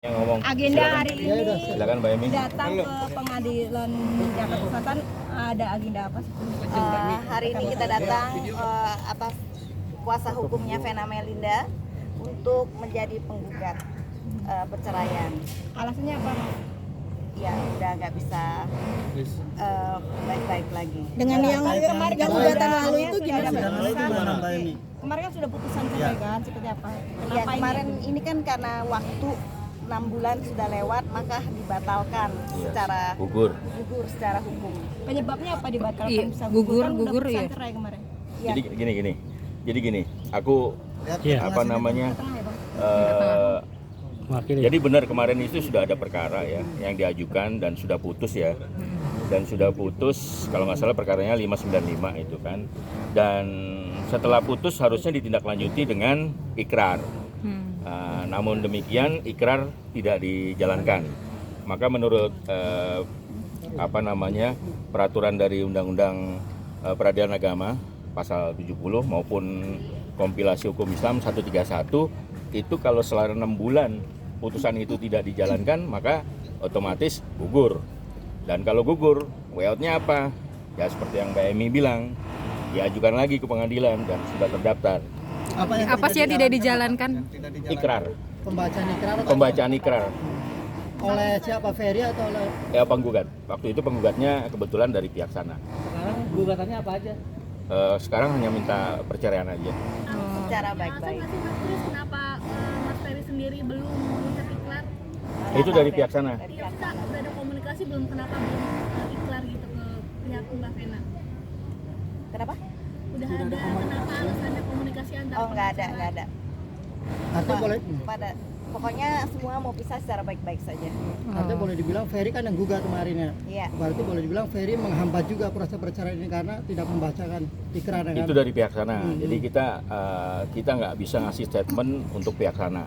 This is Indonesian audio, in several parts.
Yang ngomong. Agenda hari ini Silakan Mbak Emi. datang ke pengadilan Jakarta Selatan, ada agenda apa sih? Hari ini kita datang atas kuasa hukumnya Vena Melinda untuk menjadi penggugat perceraian. Alasannya apa? Ya udah nggak bisa baik-baik lagi. Dengan yang kemarin yang gugatan udah- lalu itu gimana? Sidang Kemarin kan sudah putusan cerai kan, seperti apa? Ya kemarin ini kan karena waktu 6 bulan sudah lewat, maka dibatalkan secara Gugur. secara hukum. Penyebabnya apa dibatalkan? Iya, Bisa gugur, kan udah gugur, putusan iya. cerai kemarin. Ya. Jadi gini. Aku apa namanya? Tengah ya, Bang? Jadi benar kemarin itu sudah ada perkara ya yang diajukan dan sudah putus ya. Dan sudah putus kalau nggak salah perkaranya 595 itu kan. Dan setelah putus harusnya ditindaklanjuti dengan ikrar. Namun demikian ikrar tidak dijalankan. Maka menurut peraturan dari Undang-Undang Peradilan Agama pasal 70 maupun kompilasi hukum Islam 131 itu kalau selama 6 bulan putusan itu tidak dijalankan maka otomatis gugur. Dan kalau gugur, way out-nya apa? Ya seperti yang Mbak Emi bilang, diajukan lagi ke pengadilan dan sudah terdaftar. Apa sih yang tidak dijalankan? Ikrar, Pembacaan ikrar atau pembacaan ikrar. oleh siapa, Ferry atau oleh Ya penggugat. Waktu itu penggugatnya kebetulan dari pihak sana. sekarang gugatannya apa aja? Sekarang hanya minta perceraian aja. Secara baik-baik. Alasan nggak sih Mas Kris kenapa Mas Ferry sendiri belum mengucap ikrar? Itu dari pihak sana. Iya, kita udah ada komunikasi belum, kenapa belum ikrar gitu ke pihak Mbak Vena? Kenapa? Udah ada, kenapa alasannya komunikasi antara Oh nggak ada. Artinya boleh Pokoknya semua mau pisah secara baik-baik saja. artinya boleh dibilang Ferry kan yang gugat kemarin ya. Iya. Berarti boleh dibilang Ferry menghambat juga proses perceraian ini karena tidak membacakan ikrar ya kan? Itu dari pihak sana. Jadi kita nggak bisa ngasih statement untuk pihak sana.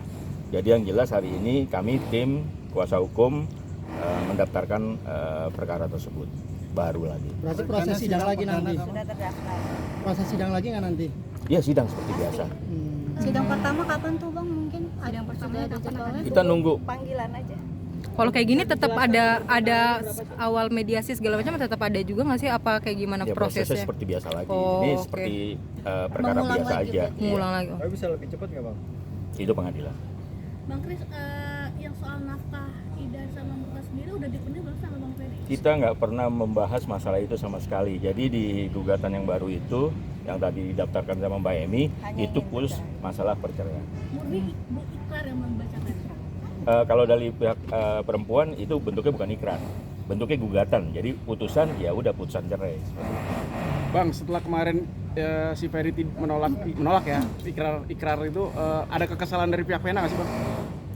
Jadi yang jelas hari ini kami tim kuasa hukum mendaftarkan perkara tersebut baru lagi. Berarti proses sidang lagi nanti. Sudah terdaftar. Proses sidang lagi nggak nanti? Ya sidang seperti biasa. Sidang pertama kapan tuh Bang? Mungkin ada yang pertama kapan? Kita nunggu. Panggilan aja. Kalau kayak gini tetap ada awal mediasi segala macam, tetap ada juga nggak sih? Apa kayak gimana Ya prosesnya prosesnya? seperti biasa lagi. Oh, Ini oke. seperti perkara biasa aja. Mengulang lagi. Tapi bisa lebih cepat nggak bang? Itu pengadilan. Bang Kris, yang soal nafkah Ida sama Muka sendiri udah dipenuhi belum sama Bang Ferry? Kita nggak pernah membahas masalah itu sama sekali. Jadi di gugatan yang baru itu, yang tadi didaftarkan sama Mbak Emi, Hanya itu ingin full masalah perceraian. Murni Bu ikrar yang membacakan. Kalau dari pihak perempuan itu bentuknya bukan ikrar, bentuknya gugatan. Jadi putusan ya udah putusan cerai. Bang, setelah kemarin si Ferry menolak ya ikrar itu, ada kekesalan dari pihak Vena nggak sih bang?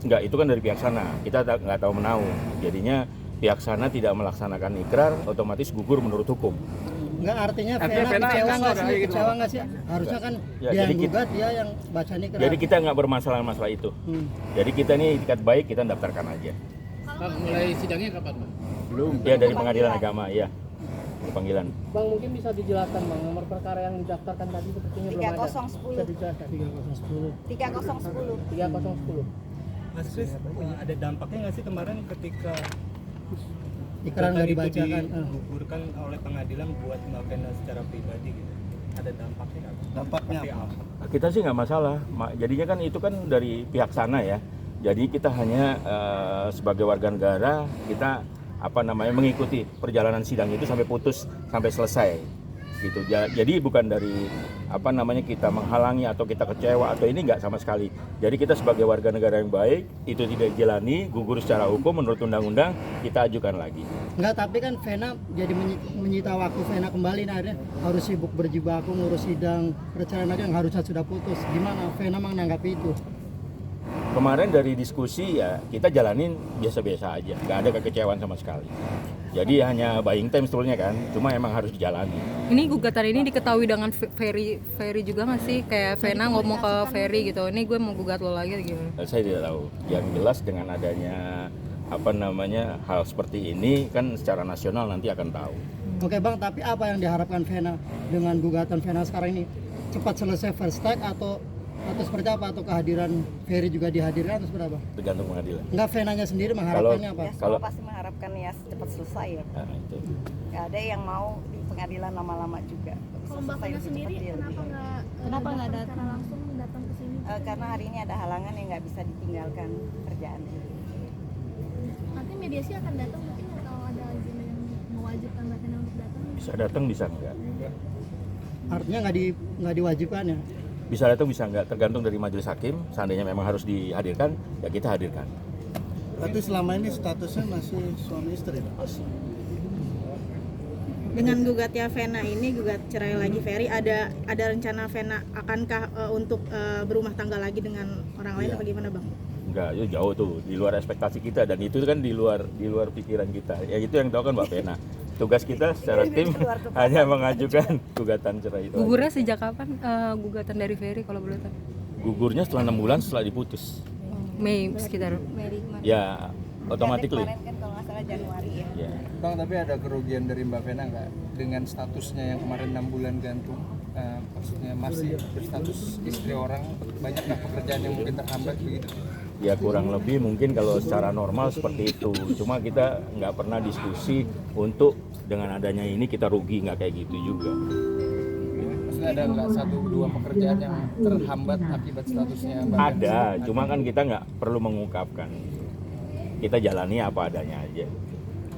Enggak, itu kan dari pihak sana. Kita nggak tahu menau. Jadinya pihak sana tidak melaksanakan ikrar, otomatis gugur menurut hukum. Enggak, artinya Artinya Vena Vena kecewa kesal nggak kayak sih? gitu. Kecewa nggak sih? Harusnya kan Ya, dia jadi yang kita- gugat, dia yang baca ikrar. Jadi kita nggak bermasalah masalah itu. Jadi kita ini itikat baik, kita daftarkan aja. Mulai sidangnya kapan, Bang? Belum. Ya dari pengadilan agama, ya. Di panggilan. Bang, mungkin bisa dijelaskan Bang, nomor perkara yang didaftarkan tadi sepertinya belum ada. 3010. Bisa dijelaskan 3010. 3010. 3010. Mas Kris, ada dampaknya nggak sih kemarin ketika Ikrar nggak itu dibacakan? digugurkan oleh pengadilan buat Mbak Vena secara pribadi gitu? Ada dampaknya nggak? Dampaknya apa? Kita sih nggak masalah. Jadinya kan itu kan dari pihak sana ya. Jadi kita hanya sebagai warga negara kita mengikuti perjalanan sidang itu sampai putus sampai selesai gitu. Jadi bukan dari kita menghalangi atau kita kecewa atau ini nggak sama sekali. Jadi kita sebagai warga negara yang baik itu tidak dijalani, gugur secara hukum menurut undang-undang, kita ajukan lagi. Enggak, tapi kan Vena jadi menyita waktu Vena kembali, nah akhirnya harus sibuk berjibaku ngurus sidang perceraian lagi yang harusnya sudah putus. Gimana Vena menanggapi itu? Kemarin dari diskusi ya kita jalanin biasa-biasa aja, nggak ada kekecewaan sama sekali. Jadi hanya buying time sebetulnya kan, cuma emang harus dijalani. Ini gugatan ini diketahui dengan Ferry juga nggak sih? Kayak Vena ngomong ke Ferry gitu, ini gue mau gugat lo lagi atau gimana? Saya tidak tahu. Yang jelas dengan adanya hal seperti ini kan secara nasional nanti akan tahu. Oke Bang, tapi apa yang diharapkan Vena dengan gugatan Vena sekarang ini? Cepat selesai first take atau Atau seperti apa? Atau kehadiran Ferry juga dihadirkan atau seperti apa? Tergantung pengadilan. Enggak, Venanya sendiri mengharapkannya apa? Ya, Kalau- semua pasti mengharapkan ya cepat selesai ya. Nah, itu. Nggak ada yang mau di pengadilan lama-lama juga. Kalau Mbak Selesai Vena lebih sendiri cepat ya lebih kenapa baik. nggak nggak datang secara langsung datang ke sini? Karena hari ini ada halangan yang nggak bisa ditinggalkan kerjaan. Nanti mediasi akan datang mungkin ya, kalau ada agenda yang mewajibkan Mbak Vena untuk datang. Bisa datang bisa enggak. Artinya nggak diwajibkan ya? Bisa datang bisa enggak, tergantung dari majelis hakim. Seandainya memang harus dihadirkan, ya kita hadirkan. Tapi selama ini statusnya masih suami istri. Dengan gugatnya Vena ini, gugat cerai lagi Ferry, ada rencana Vena akankah untuk berumah tangga lagi dengan orang lain atau gimana bang? Enggak, itu jauh tuh di luar ekspektasi kita dan itu kan di luar pikiran kita. Ya itu yang tahu kan Mbak Vena. Tugas kita secara tim hanya mengajukan gugatan cerai itu. Gugurnya sejak kapan gugatan dari Ferry kalau boleh tahu? Gugurnya setelah 6 bulan setelah diputus. Mei sekitar. Mary kemarin. Ya, automatically. Kemarin kan kalau nggak salah Januari ya. Ya. Bang, tapi ada kerugian dari Mbak Vena nggak dengan statusnya yang kemarin 6 bulan gantung? Maksudnya masih berstatus istri orang, banyak nggak pekerjaan yang mungkin terhambat begitu? Ya kurang lebih mungkin kalau secara normal seperti itu. Cuma kita nggak pernah diskusi untuk dengan adanya ini kita rugi, nggak kayak gitu juga. Maksudnya ada nggak 1-2 pekerjaan yang terhambat akibat statusnya Mbak Vena? Ada, cuma kan kita nggak perlu mengungkapkan. Kita jalani apa adanya aja.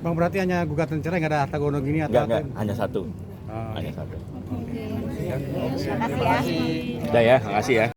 Bang, berarti hanya gugatan cerai, nggak ada harta gono gini atau Nggak, hanya satu. Hanya satu. Terima kasih ya. Udah ya, makasih ya.